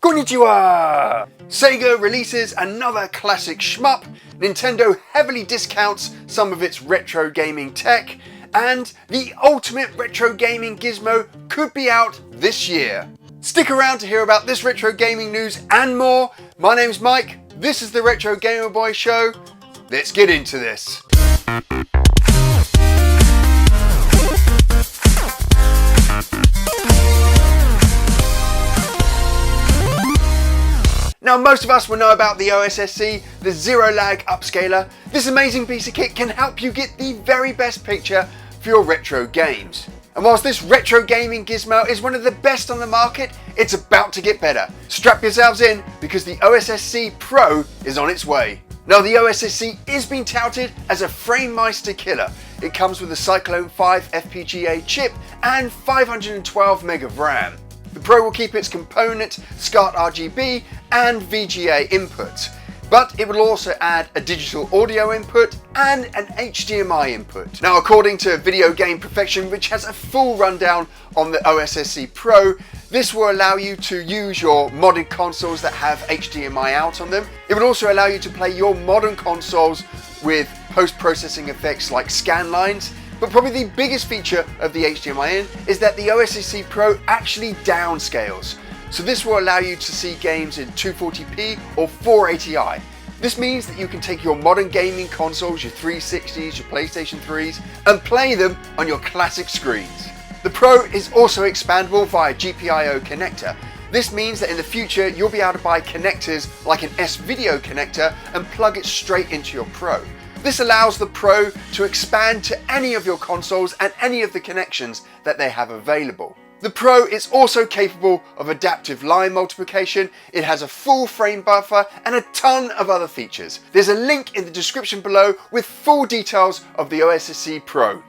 Konnichiwa! Sega releases another classic shmup, Nintendo heavily discounts some of its retro gaming tech, and the ultimate retro gaming gizmo could be out this year. Stick around to hear about this retro gaming news and more. My name's Mike, this is the Retro Gamer Boy Show. Let's get into this. Now, most of us will know about the OSSC, the Zero Lag Upscaler. This amazing piece of kit can help you get the very best picture for your retro games. And whilst this retro gaming gizmo is one of the best on the market, it's about to get better. Strap yourselves in because the OSSC Pro is on its way. Now, the OSSC is being touted as a FrameMeister killer. It comes with a Cyclone 5 FPGA chip and 512 meg of RAM. The Pro will keep its component SCART RGB and VGA inputs, but it will also add a digital audio input and an HDMI input. Now, according to Video Game Perfection, which has a full rundown on the OSSC Pro, this will allow you to use your modded consoles that have HDMI out on them. It will also allow you to play your modern consoles with post-processing effects like scan lines. But probably the biggest feature of the HDMI in is that the OSSC Pro actually downscales. So this will allow you to see games in 240p or 480i. This means that you can take your modern gaming consoles, your 360s, your PlayStation 3s, and play them on your classic screens. The Pro is also expandable via GPIO connector. This means that in the future you'll be able to buy connectors like an S-Video connector and plug it straight into your Pro. This allows the Pro to expand to any of your consoles and any of the connections that they have available. The Pro is also capable of adaptive line multiplication, it has a full frame buffer and a ton of other features. There's a link in the description below with full details of the OSSC Pro.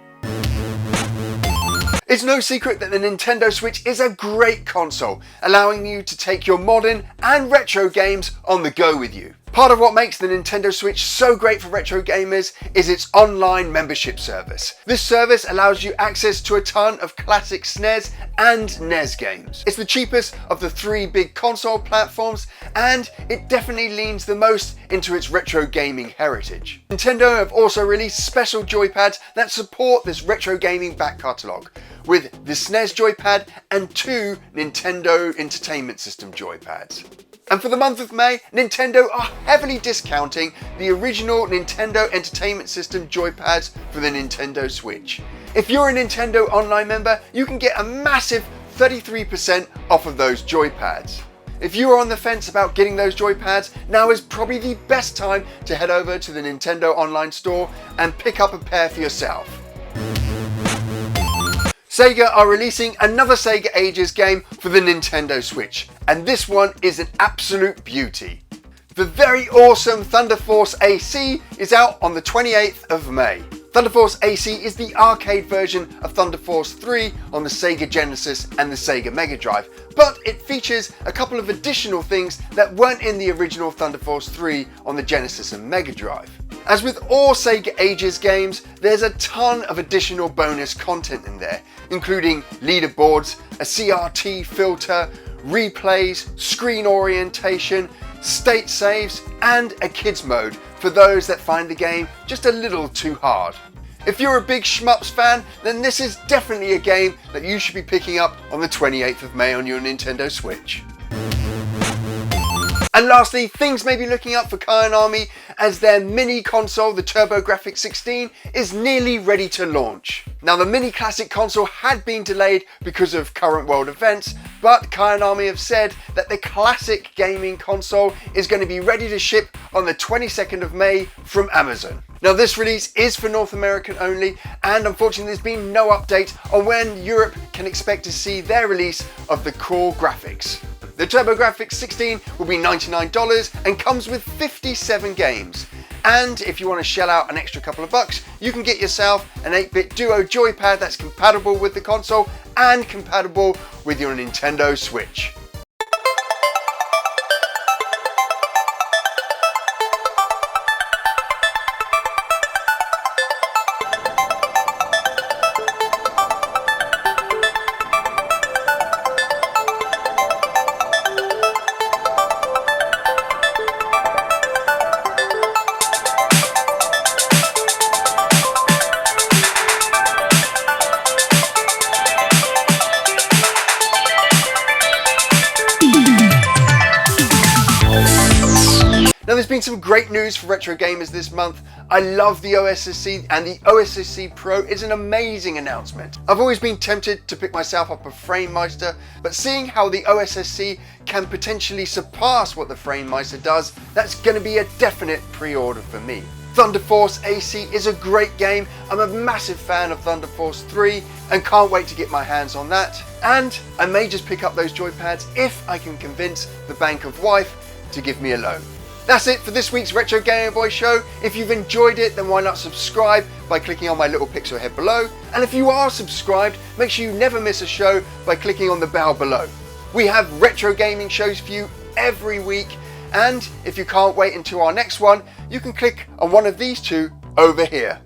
It's no secret that the Nintendo Switch is a great console, allowing you to take your modern and retro games on the go with you. Part of what makes the Nintendo Switch so great for retro gamers is its online membership service. This service allows you access to a ton of classic SNES and NES games. It's the cheapest of the three big console platforms, and it definitely leans the most into its retro gaming heritage. Nintendo have also released special joypads that support this retro gaming back catalogue, with the SNES joypad and 2 Nintendo Entertainment System joypads. And for the month of May, Nintendo are heavily discounting the original Nintendo Entertainment System joypads for the Nintendo Switch. If you're a Nintendo Online member, you can get a massive 33% off of those joypads. If you are on the fence about getting those joypads, now is probably the best time to head over to the Nintendo Online store and pick up a pair for yourself. Sega are releasing another Sega Ages game for the Nintendo Switch, and this one is an absolute beauty. The very awesome Thunder Force AC is out on the 28th of May. Thunder Force AC is the arcade version of Thunder Force 3 on the Sega Genesis and the Sega Mega Drive, but it features a couple of additional things that weren't in the original Thunder Force 3 on the Genesis and Mega Drive. As with all Sega Ages games, there's a ton of additional bonus content in there, including leaderboards, a CRT filter, replays, screen orientation, state saves, and a kids mode for those that find the game just a little too hard. If you're a big shmups fan, then this is definitely a game that you should be picking up on the 28th of May on your Nintendo Switch. And lastly, things may be looking up for Konami as their mini console, the TurboGrafx 16, is nearly ready to launch. Now, the mini classic console had been delayed because of current world events, but Konami have said that the classic gaming console is going to be ready to ship on the 22nd of May from Amazon. Now, this release is for North American only, and unfortunately there's been no update on when Europe can expect to see their release of the core graphics. The TurboGrafx 16 will be $99 and comes with 57 games. And if you want to shell out an extra couple of bucks, you can get yourself an 8-bit Duo joypad that's compatible with the console and compatible with your Nintendo Switch. Now there's been some great news for retro gamers this month. I love the OSSC, and the OSSC Pro is an amazing announcement. I've always been tempted to pick myself up a FrameMeister, but seeing how the OSSC can potentially surpass what the FrameMeister does, that's going to be a definite pre-order for me. Thunder Force AC is a great game. I'm a massive fan of Thunder Force 3 and can't wait to get my hands on that. And I may just pick up those joypads if I can convince the Bank of Wife to give me a loan. That's it for this week's Retro Gamer Boy show. If you've enjoyed it, then why not subscribe by clicking on my little pixel head below. And if you are subscribed, make sure you never miss a show by clicking on the bell below. We have retro gaming shows for you every week. And if you can't wait until our next one, you can click on one of these two over here.